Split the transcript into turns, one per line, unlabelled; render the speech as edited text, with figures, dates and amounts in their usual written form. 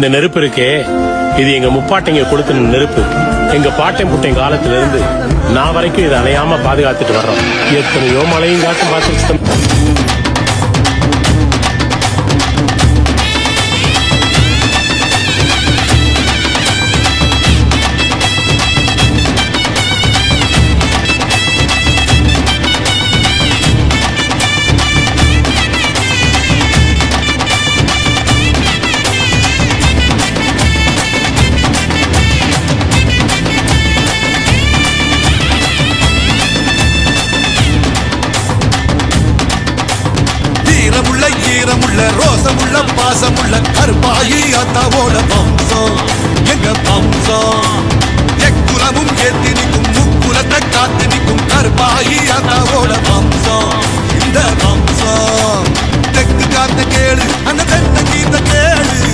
இந்த நெருப்பு இருக்கே, இது எங்க முப்பாட்டைங்க கொடுத்த நெருப்பு. எங்க பாட்டன் புட்டைங்க காலத்துல இருந்து நான் வரைக்கும் இதை அணையாம பாதுகாத்துட்டு வர்றோம். எத்தனையோ மழையும் காட்டும் பார்த்து
ஈரமுள்ள ரோசமுள்ள பாசமுள்ள கருப்பாயி அத்தாவோட வம்சம் எங்க வம்சம். எக்குலமும் ஏத்தி நிற்கும் முக்குலத்தை காத்து நிற்கும் கருப்பாயி அத்தாவோட வம்சம் இந்த வம்சம். தெற்கு காத்த கேளு அந்த தென்ன கீத்த கேளு.